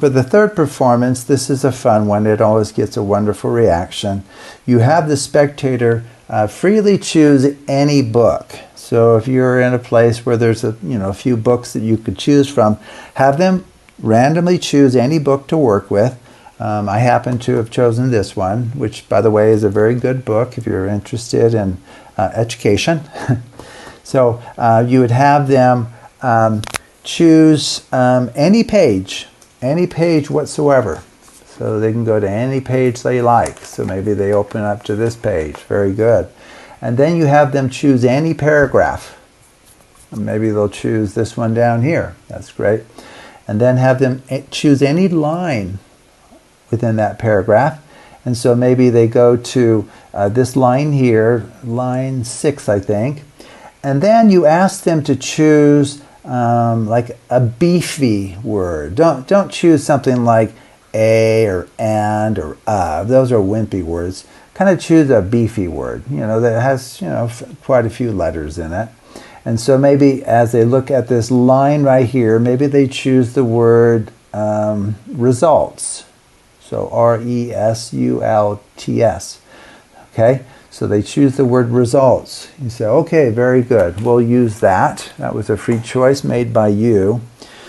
For the third performance, this is a fun one. It always gets a wonderful reaction. You have the spectator freely choose any book. So if you're in a place where there's a few books that you could choose from, have them randomly choose any book to work with. I happen to have chosen this one, which, by the way, is a very good book if you're interested in education. So you would have them choose any page whatsoever. So they can go to any page they like. So maybe they open up to this page. Very good. And then you have them choose any paragraph. Maybe they'll choose this one down here. That's great. And then have them choose any line within that paragraph. And so maybe they go to this line here, line 6, I think. And then you ask them to choose like a beefy word. Don't choose something like a or and or those are wimpy words. Kind of choose a beefy word, that has, quite a few letters in it. And so maybe as they look at this line right here, maybe they choose the word results. So R-E-S-U-L-T-S. Okay, so they choose the word results. You say, okay, very good. We'll use that. That was a free choice made by you.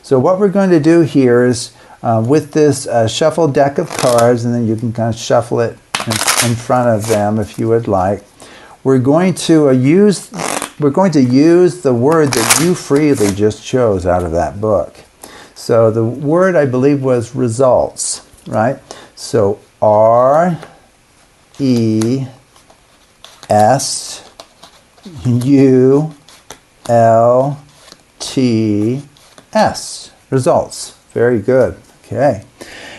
So what we're going to do here is with this shuffled deck of cards, and then you can kind of shuffle it in front of them if you would like. We're going to use the word that you freely just chose out of that book. So the word, I believe, was results, right? So R-E-S-U-L-T-S. Results. Very good. Okay.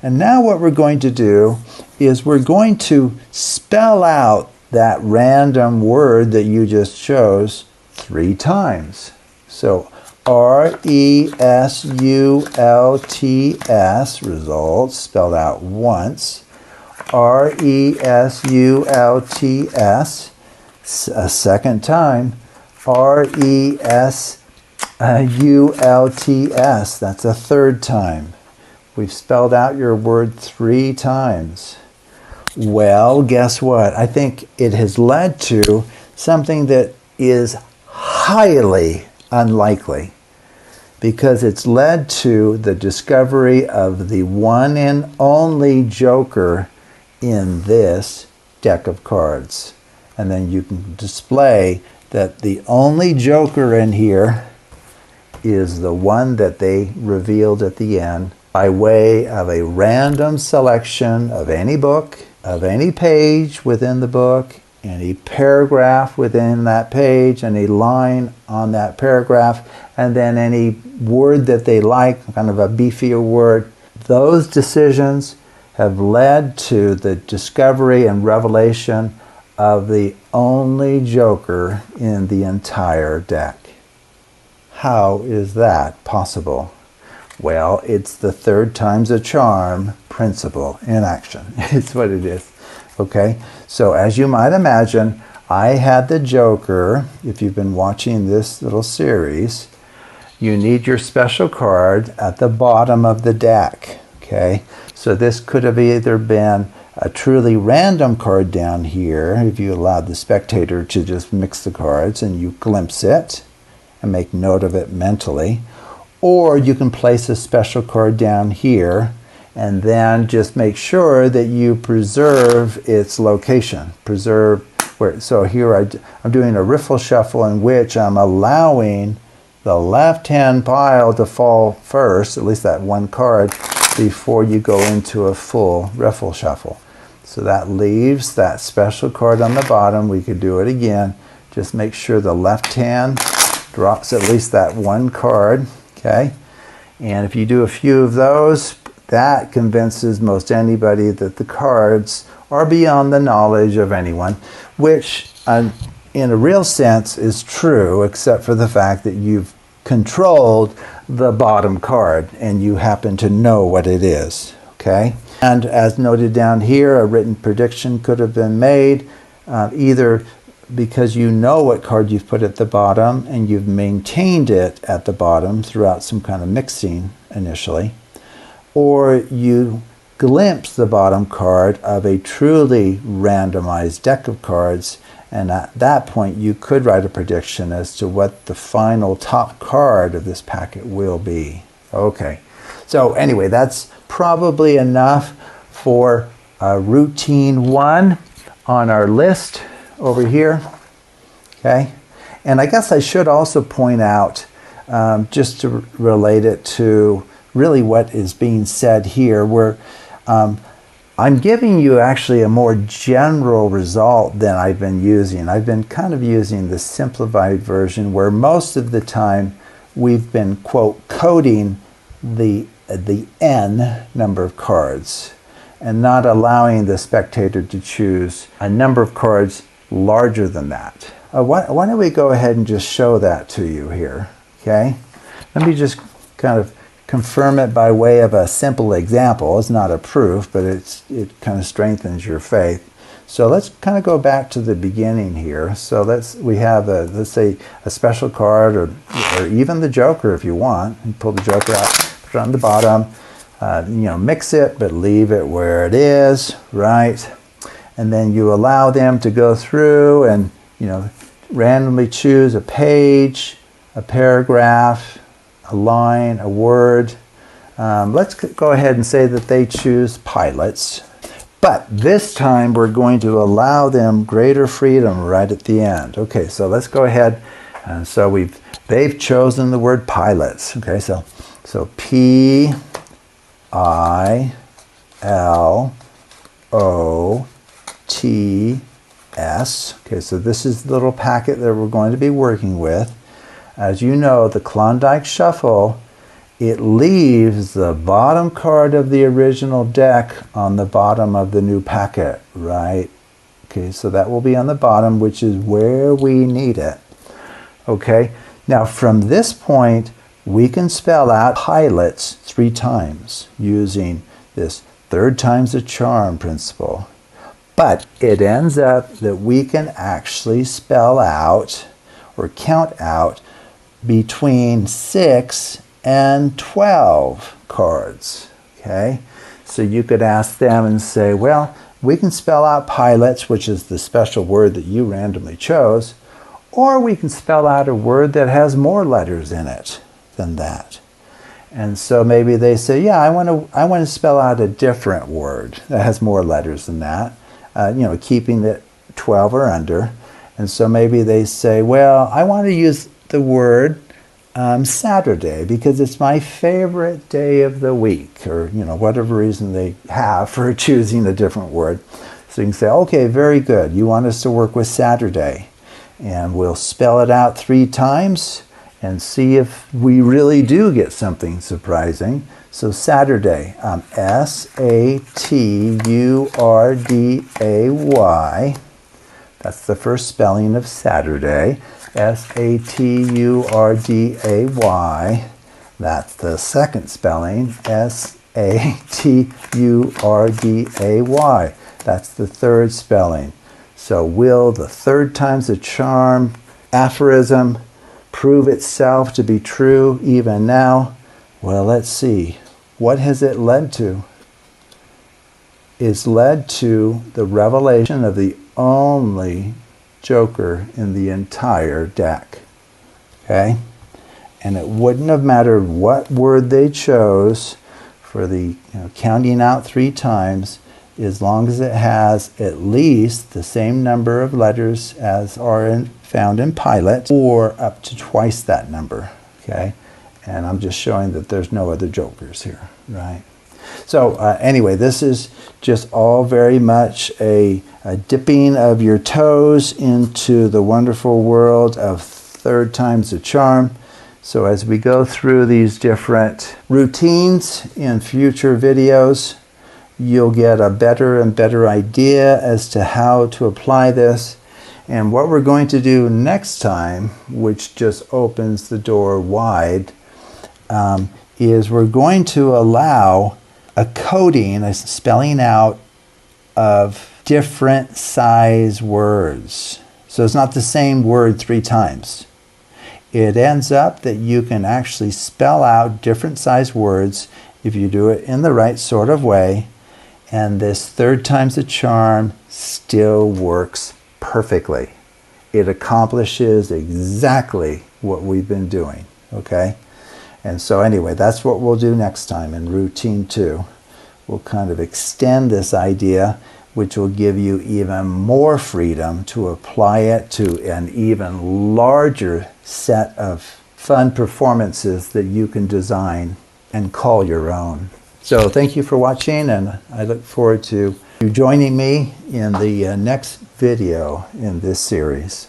And now what we're going to do is we're going to spell out that random word that you just chose 3 times. So R-E-S-U-L-T-S, results, spelled out once. R-E-S-U-L-T-S, a second time. R-E-S-U-L-T-S, that's a third time. We've spelled out your word 3 times. Well, guess what? I think it has led to something that is highly unlikely, because it's led to the discovery of the one and only joker in this deck of cards. And then you can display that the only joker in here is the one that they revealed at the end by way of a random selection of any book, of any page within the book, any paragraph within that page, any line on that paragraph, and then any word that they like, kind of a beefier word. Those decisions have led to the discovery and revelation of the only joker in the entire deck. How is that possible? Well, it's the 3rd time's a charm principle in action. It's what it is. Okay, so as you might imagine, I had the joker. If you've been watching this little series, you need your special card at the bottom of the deck. Okay, so this could have either been a truly random card down here, if you allowed the spectator to just mix the cards and you glimpse it and make note of it mentally, or you can place a special card down here and then just make sure that you preserve its location. Preserve where. So here I'm doing a riffle shuffle in which I'm allowing the left-hand pile to fall first, at least that one card, before you go into a full riffle shuffle. So that leaves that special card on the bottom. We could do it again. Just make sure the left hand drops at least that one card. Okay, and if you do a few of those, that convinces most anybody that the cards are beyond the knowledge of anyone, which in a real sense is true, except for the fact that you've controlled the bottom card and you happen to know what it is. Okay, and as noted down here, a written prediction could have been made either because you know what card you've put at the bottom and you've maintained it at the bottom throughout some kind of mixing initially, or you glimpse the bottom card of a truly randomized deck of cards, and at that point you could write a prediction as to what the final top card of this packet will be. Okay, so anyway, that's probably enough for routine 1 on our list over here. Okay, and I guess I should also point out, just to relate it to really what is being said here, where I'm giving you actually a more general result than I've been using. I've been kind of using the simplified version where most of the time we've been, quote, coding the n number of cards and not allowing the spectator to choose a number of cards larger than that. Why don't we go ahead and just show that to you here, okay? Let me just kind of confirm it by way of a simple example. It's not a proof, but it kind of strengthens your faith. So let's kind of go back to the beginning here. So we have let's say a special card, or even the Joker if you want. You pull the Joker out, put it on the bottom, mix it, but leave it where it is, right? And then you allow them to go through and, randomly choose a page, a paragraph, a line, a word. Let's go ahead and say that they choose pilots. But this time we're going to allow them greater freedom right at the end. Okay, so let's go ahead. So they've chosen the word pilots. Okay, so P-I-L-O-T-S. Okay, so this is the little packet that we're going to be working with. As you know, the Klondike Shuffle, it leaves the bottom card of the original deck on the bottom of the new packet, right? Okay, so that will be on the bottom, which is where we need it. Okay, now from this point, we can spell out pilots 3 times using this 3rd time's a charm principle. But it ends up that we can actually spell out or count out between 6 and 12 cards. Okay, so you could ask them and say, well, we can spell out pilots, which is the special word that you randomly chose, or we can spell out a word that has more letters in it than that. And so maybe they say, yeah, I want to spell out a different word that has more letters than that, keeping it 12 or under. And so maybe they say, well, I want to use the word Saturday because it's my favorite day of the week, or whatever reason they have for choosing a different word. So you can say, okay, very good. You want us to work with Saturday, and we'll spell it out 3 times and see if we really do get something surprising. So Saturday, S-A-T-U-R-D-A-Y. That's the first spelling of Saturday. S-A-T-U-R-D-A-Y. That's the second spelling. S-A-T-U-R-D-A-Y. That's the third spelling. So will the 3rd time's a charm aphorism prove itself to be true even now? Well, let's see. What has it led to? It's led to the revelation of the only Joker in the entire deck. Okay? And it wouldn't have mattered what word they chose for the counting out 3 times, as long as it has at least the same number of letters as are found in Pilot, or up to twice that number. Okay? And I'm just showing that there's no other Jokers here, right? So anyway, this is just all very much a dipping of your toes into the wonderful world of 3rd time's a charm. So as we go through these different routines in future videos, you'll get a better and better idea as to how to apply this. And what we're going to do next time, which just opens the door wide, is we're going to allow a coding, a spelling out of different size words. So it's not the same word 3 times. It ends up that you can actually spell out different size words if you do it in the right sort of way. And this third time's a charm still works perfectly. It accomplishes exactly what we've been doing, okay? And so anyway, that's what we'll do next time in routine 2. We'll kind of extend this idea, which will give you even more freedom to apply it to an even larger set of fun performances that you can design and call your own. So thank you for watching, and I look forward to you joining me in the next video in this series.